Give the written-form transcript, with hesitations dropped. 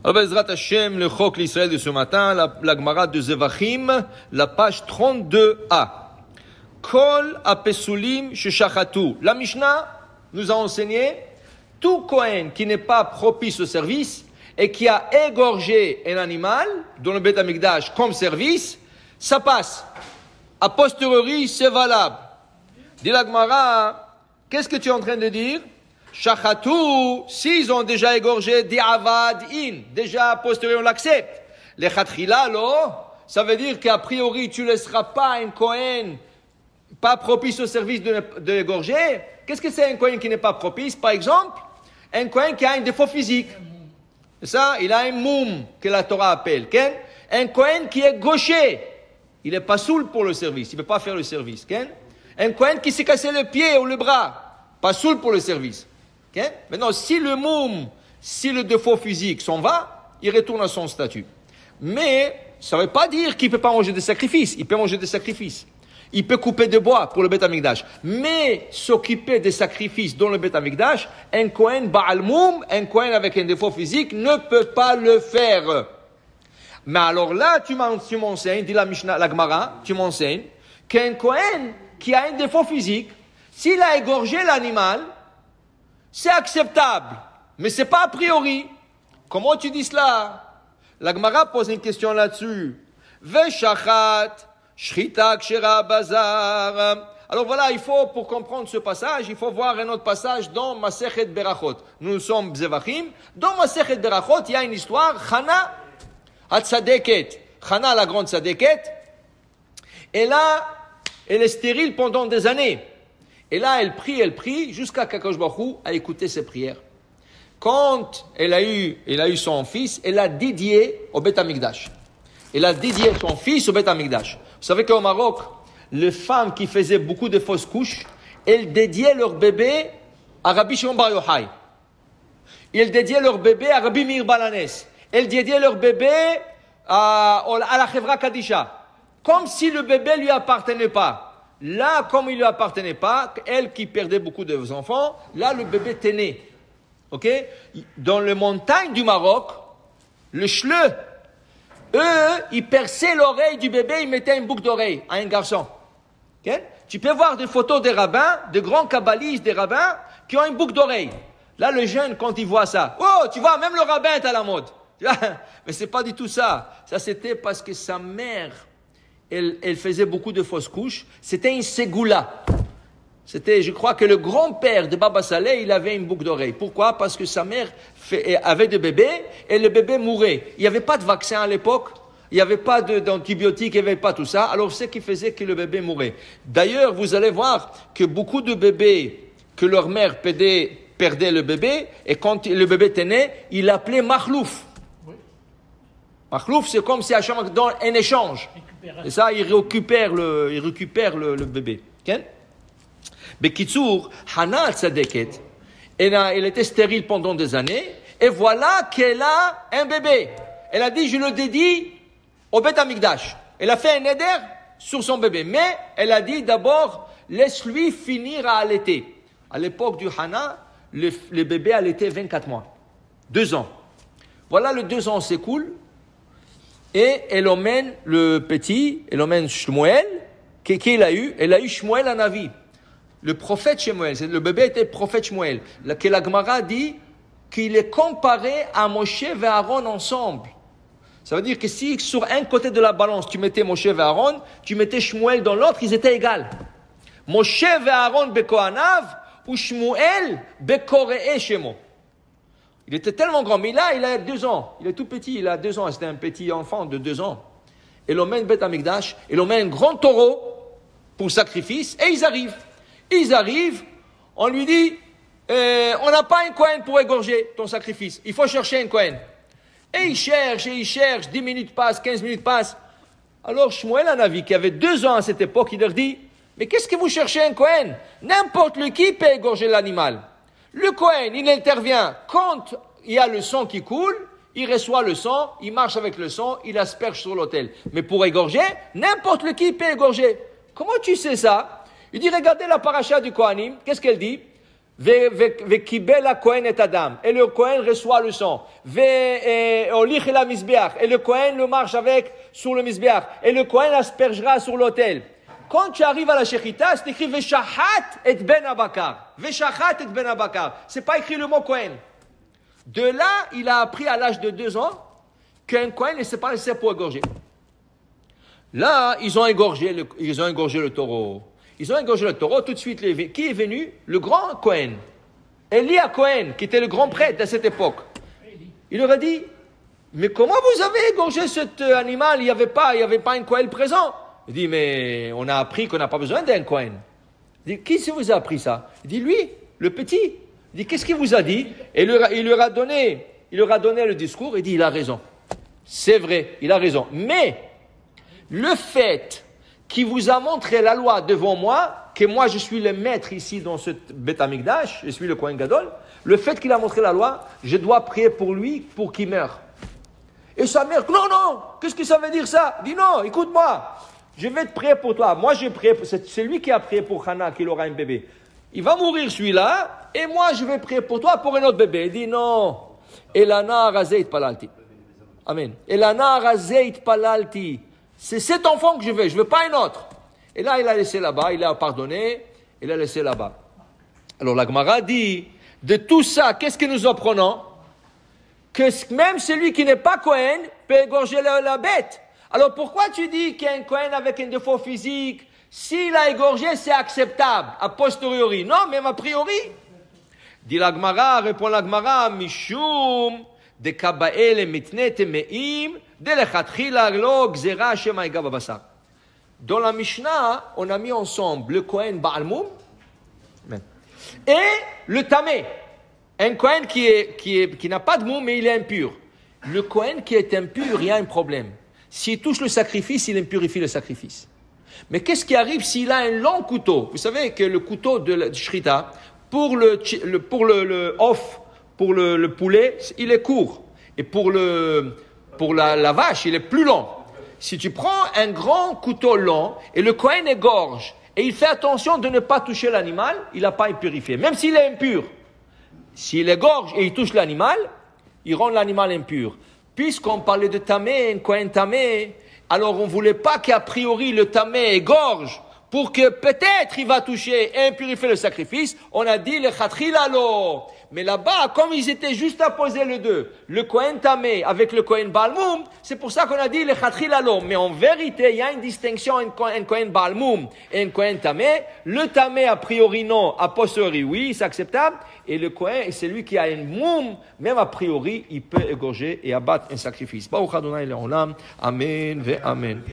Alors, Bezrat Hashem, le Chok l'Israël de ce matin, la Gemara de Zevachim, la page 32a. Kol apesulim sheshachatu. La Mishnah nous a enseigné, tout Kohen qui n'est pas propice au service et qui a égorgé un animal dans le Beth Amikdash comme service, ça passe. A posteriori, c'est valable. Dit la Gemara, qu'est-ce que tu es en train de dire? Shachatu, s'ils ont déjà égorgé, di'avad in, déjà a posteriori on l'accepte. Les chatrila, ça veut dire qu'a priori tu ne laisseras pas un Kohen pas propice au service de l'égorger. Qu'est-ce que c'est un Kohen qui n'est pas propice? Par exemple, un Kohen qui a un défaut physique. Ça, il a un moum que la Torah appelle. Un Kohen qui est gaucher. Il n'est pas soul pour le service. Il ne peut pas faire le service. Un Kohen qui s'est cassé le pied ou le bras. Pas soul pour le service. Maintenant, si le moum, si le défaut physique s'en va, il retourne à son statut. Mais, ça ne veut pas dire qu'il ne peut pas manger des sacrifices. Il peut manger des sacrifices. Il peut couper des bois pour le Beth Amikdash. Mais, s'occuper des sacrifices dans le Beth Amikdash, un Kohen Baal Moum, un Kohen avec un défaut physique, ne peut pas le faire. Mais alors là, tu m'enseignes, dit la Mishnah, la Gemara, tu m'enseignes, qu'un Kohen qui a un défaut physique, s'il a égorgé l'animal, c'est acceptable, mais c'est pas a priori. Comment tu dis cela? La Gemara pose une question là-dessus. Veshachat, shrita kshera bazar. Alors voilà, pour comprendre ce passage, il faut voir un autre passage dans Masechet Berachot. Nous sommes Zevachim. Dans Masechet Berachot, il y a une histoire, Chana, Hatzadeket. Chana, la grande Tzadeket. Et là, elle est stérile pendant des années. Et là, elle prie, jusqu'à qu'Akadosh Baruch Hu a écouté ses prières. Quand elle a eu son fils, elle a dédié au Beth Amikdash. Elle a dédié son fils au Beth Amikdash. Vous savez qu'au Maroc, les femmes qui faisaient beaucoup de fausses couches, elles dédiaient leur bébé à Rabbi Shimon Bar Yochai. Elles dédiaient leur bébé à Rabbi Meir Balanes. Elles dédiaient leur bébé à la Chevra Kadisha. Comme si le bébé lui appartenait pas. Là, comme il ne lui appartenait pas, elle qui perdait beaucoup de enfants, là, le bébé était né. Ok? Dans les montagnes du Maroc, le chleu, eux, ils perçaient l'oreille du bébé, ils mettaient une boucle d'oreille à un garçon. Okay? Tu peux voir des photos des rabbins, de grands kabbalistes, des rabbins, qui ont une boucle d'oreille. Là, le jeune, quand il voit ça, oh, tu vois, même le rabbin est à la mode. Mais c'est pas du tout ça. Ça, c'était parce que sa mère, elle faisait beaucoup de fausses couches. C'était une ségoula. C'était, je crois que le grand-père de Baba Saleh, il avait une boucle d'oreille. Pourquoi? Parce que sa mère avait des bébés et le bébé mourait. Il n'y avait pas de vaccin à l'époque. Il n'y avait pas d'antibiotiques, il n'y avait pas tout ça. Alors, c'est ce qui faisait que le bébé mourait. D'ailleurs, vous allez voir que beaucoup de bébés, que leur mère perdait le bébé, et quand le bébé était né, il l'appelait Makhlouf. Oui. Makhlouf, c'est comme si à chaque dans un échange. Et ça, il récupère le bébé. Okay? Bekitsour, Hana Tzadeket, elle était stérile pendant des années, et voilà qu'elle a un bébé. Elle a dit, je le dédie au Beth Amikdash. Elle a fait un éder sur son bébé. Mais elle a dit d'abord, laisse-lui finir à allaiter. À l'époque du Hana, le bébé allaitait 24 mois. 2 ans. Voilà, le 2 ans s'écoule. Et elle emmène le petit, elle emmène Shmuel. Qui l'a eu? Elle a eu Shmuel à Navi. Le prophète Shmuel. Le bébé était prophète Shmuel. Que la Gemara dit qu'il est comparé à Moshe et Aaron ensemble. Ça veut dire que si sur un côté de la balance, tu mettais Moshe et Aaron, tu mettais Shmuel dans l'autre, ils étaient égaux. Moshe et Aaron bekohanav ou Shmuel bekoree shemo. Il était tellement grand, mais là, il a 2 ans. Il est tout petit, il a 2 ans. C'était un petit enfant de 2 ans. Et l'on met Beth Amikdash, et l'on met un grand taureau pour sacrifice, et ils arrivent, on lui dit, on n'a pas un Kohen pour égorger ton sacrifice. Il faut chercher un Kohen. Et il cherche, 10 minutes passent, 15 minutes passent. Alors Shmuel Hanavi, qui avait 2 ans à cette époque, il leur dit, mais qu'est-ce que vous cherchez un Kohen? N'importe qui peut égorger l'animal. Le Kohen, il intervient quand il y a le sang qui coule, il reçoit le sang, il marche avec le sang, il asperge sur l'autel. Mais pour égorger, n'importe qui peut égorger. Comment tu sais ça? Il dit, regardez la paracha du Kohanim, qu'est-ce qu'elle dit? Vekibel Kohen et Adam. Et le Kohen reçoit le sang. Olich la Mizbeach. Et le Kohen le marche avec sur le Mizbeach. Et le Kohen aspergera sur l'autel. Quand tu arrives à la Shechita, c'est écrit Veshachat et Ben Abakar. Veshachat et Ben Abakar. C'est pas écrit le mot Kohen. De là, il a appris à l'âge de 2 ans qu'un Kohen ne s'est pas nécessaire pour égorger. Là, ils ont égorgé le taureau. Ils ont égorgé le taureau, tout de suite, qui est venu? Le grand Kohen. Eli Cohen, qui était le grand prêtre à cette époque. Il leur a dit, mais comment vous avez égorgé cet animal? Il n'y avait pas un Kohen présent. Il dit, mais on a appris qu'on n'a pas besoin d'un Kohen. Il dit, qui vous a appris ça? Il dit, lui, le petit. Il dit, qu'est-ce qu'il vous a dit? Et il leur a donné le discours. Il dit, il a raison. C'est vrai, il a raison. Mais, le fait qu'il vous a montré la loi devant moi, que moi je suis le maître ici dans ce Beth Amikdash, je suis le Kohen Gadol, le fait qu'il a montré la loi, je dois prier pour lui pour qu'il meure. Et sa mère, non, qu'est-ce que ça veut dire ça? Il dit non, écoute-moi, je vais te prier pour toi. Moi je prie, c'est lui qui a prié pour Hana qu'il aura un bébé. Il va mourir celui-là, et moi je vais prier pour toi pour un autre bébé. Il dit non. Elana razeit palalti. Amen. Elana razeit palalti. C'est cet enfant que je veux pas un autre. Et là, il a laissé là-bas, il a pardonné, il a laissé là-bas. Alors la Gemara dit, de tout ça, qu'est-ce que nous apprenons? Que même celui qui n'est pas Kohen peut égorger la bête. Alors pourquoi tu dis qu'il y a un Kohen avec un défaut physique, s'il a égorgé, c'est acceptable, a posteriori? Non, même a priori. Dit la Gemara, répond la Gemara, Mishum, de Kabael mitne temeim, de lechatchila lo gzera shema ega babasar. Dans la Mishnah, on a mis ensemble le Kohen Baal Moum et le Tamé. Un Kohen qui n'a pas de Moum, mais il est impur. Le Kohen qui est impur, il y a un problème. S'il touche le sacrifice, il impurifie le sacrifice. Mais qu'est-ce qui arrive s'il a un long couteau? Vous savez que le couteau de Shrita, pour le poulet, il est court. Et pour la vache, il est plus long. Si tu prends un grand couteau long et le Kohen égorge et il fait attention de ne pas toucher l'animal, il n'a pas impurifié, même s'il est impur. S'il égorge et il touche l'animal, il rend l'animal impur. Puisqu'on parlait de tamé, un Kohen tamé, alors on ne voulait pas qu'a priori le tamé égorge pour que peut-être il va toucher et impurifier le sacrifice. On a dit le chatrilalo. Mais là-bas, comme ils étaient juste à poser les deux, le Kohen Tamé avec le Kohen Baal Moum, c'est pour ça qu'on a dit le Chatrilalo. Mais en vérité, il y a une distinction entre un Kohen Baal Moum et un Kohen Tamé. Le Tamé, a priori non, a posteriori oui, c'est acceptable. Et le Kohen, c'est lui qui a un Moum, même a priori, il peut égorger et abattre un sacrifice. Baruch Adonai Le'olam. Amen ve Amen.